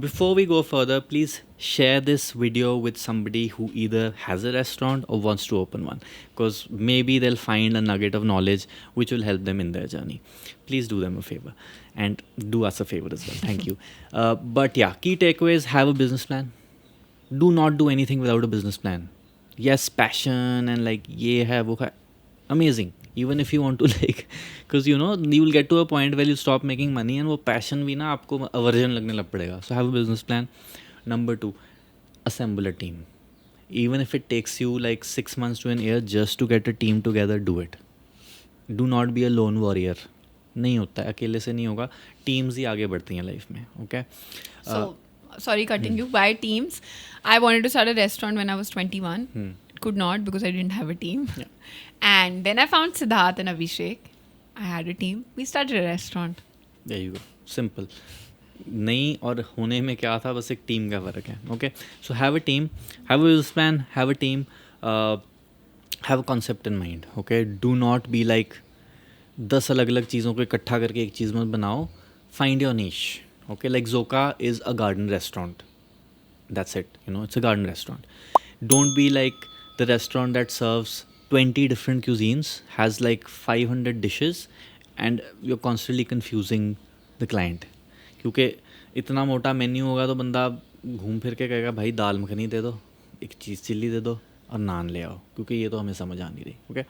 Before we go further, please share this video with somebody who either has a restaurant or wants to open one, because maybe they'll find a nugget of knowledge which will help them in their journey. Please do them a favor and do us a favor as well. Thank you. But yeah, key takeaways: have a business plan. Do not do anything without a business plan. yes, passion and like ये है वो है, amazing. Even if you want to like, because you know you will get to a point where you stop making money and वो passion भी ना आपको aversion लगने लग पड़ेगा. So have a business plan. Number 2, assemble a team. Even if it takes you like 6 months to an year just to get a team together, do it. Do not be a lone warrior. नहीं होता है, अकेले से नहीं होगा. Teams ही आगे बढ़ती हैं लाइफ में. Okay. So, sorry cutting you. By teams, I wanted to start a restaurant when I was 21. Could not because I didn't have a team. Yeah. And then I found Siddharth and Abhishek. I had a team. We started a restaurant. There you go. Simple. नहीं और होने में क्या था, बस एक team का फ़र्क है. Okay. So have a team, have a business plan, have a team, have a concept in mind. Okay. Do not be like 10 अलग अलग चीज़ों को इकट्ठा करके एक चीज़ मत बनाओ. Find your niche. Okay. Like Joka is a garden restaurant. That's it. You know, it's a garden restaurant. Don't be like the restaurant that serves 20 different cuisines, has like 500 dishes, and you're constantly confusing the client. क्योंकि इतना मोटा menu होगा तो बंदा घूम फिर के कहेगा भाई दाल मखनी दे दो, एक चीज़ चिल्ली दे दो और नान ले आओ, क्योंकि ये तो हमें समझ आ नहीं रही. Okay.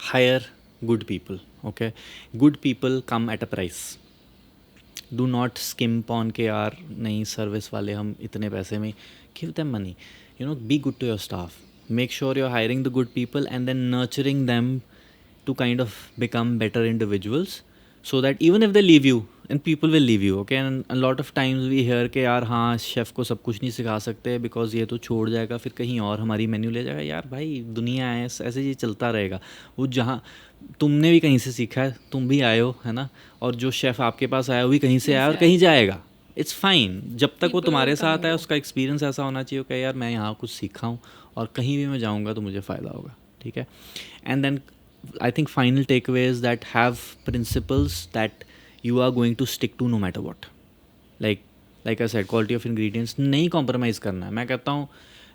Hire good people. Okay. Good people come at a price. Do not skimp on के यार नहीं सर्विस वाले हम इतने पैसे में. Give them money. You know, be good to your staff. Make sure you are hiring the good people and then nurturing them to kind of become better individuals, so that even if they leave you, and people will leave you, okay. And a lot of times we hear कि यार हाँ chef को सब कुछ नहीं सिखा सकते because ये तो छोड़ जाएगा फिर कहीं और हमारी मेन्यू ले जाएगा. यार भाई दुनिया है, ऐसे ये चलता रहेगा. वो जहाँ तुमने भी कहीं से सीखा है, तुम भी आए हो, है ना, और जो शेफ़ आपके पास आया वो भी कहीं से आया और कहीं जाएगा. It's fine. जब तक वो तुम्हारे साथ है उसका एक्सपीरियंस ऐसा होना चाहिए कि यार मैं यहाँ कुछ सीखा हूँ और कहीं भी मैं जाऊँगा तो मुझे फ़ायदा होगा. ठीक है. And then I think final takeaway is that have principles that you are going to stick to no matter what. Like I said, quality of ingredients नहीं compromise करना है. मैं कहता हूँ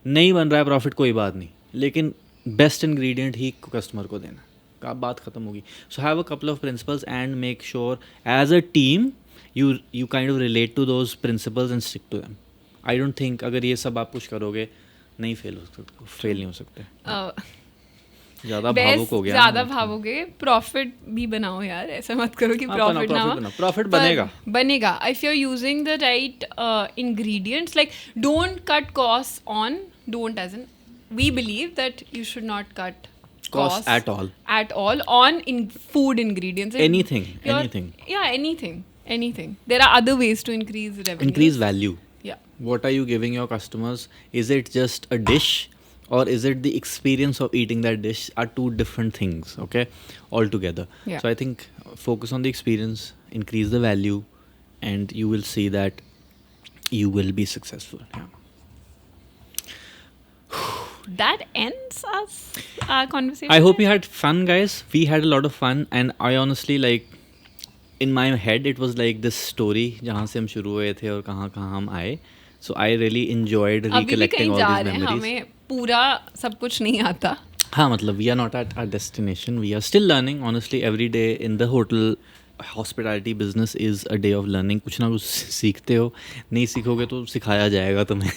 नहीं बन रहा है प्रॉफिट कोई बात नहीं, लेकिन बेस्ट इंग्रेडिएंट ही कस्टमर को देना. का बात ख़त्म होगी. So have a couple of principles and make sure as a team you kind of relate to those principles and stick to them. I don't think अगर ये सब आप कुछ करोगे नहीं फेल नहीं हो सकते. ज़्यादा भावुक हो गया. ज़्यादा भावुक है. प्रॉफिट भी बनाओ यार, ऐसा मत करो कि प्रॉफिट ना हो. प्रॉफिट बनेगा if you are using the right ingredients. Like don't cut cost on, don't as an we believe that you should not cut cost at all on in food ingredients. anything yeah, anything. There are other ways to increase revenue, increase value. Yeah. What are you giving your customers? Is it just a dish or is it the experience of eating that dish? Are two different things, okay, altogether. Yeah. So I think focus on the experience, increase the value, and you will see that you will be successful. Yeah. That ends our conversation. I hope you had fun, guys. We had a lot of fun, and I honestly like in my head it was like this story जहाँ से हम शुरू हुए थे और कहाँ हम आए. So I really enjoyed recollecting all these memories. हमें पूरा सब कुछ नहीं आता. हाँ मतलब we are not at our destination. We are still learning. Honestly, every day in the hotel hospitality business is a day of learning. कुछ ना कुछ सीखते हो. नहीं सीखोगे तो सिखाया जाएगा तुम्हें.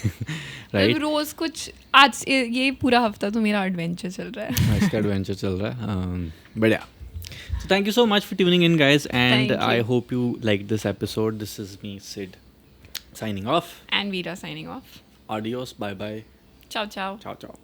Right? रोज कुछ. आज ये पूरा हफ्ता तो मेरा एडवेंचर चल रहा है. इसका एडवेंचर चल रहा है. बढ़िया. So thank you so much for tuning in, guys, and I hope you liked this episode. This is me, Sid, signing off. And Veera signing off. Adios. Bye bye. Ciao. Ciao.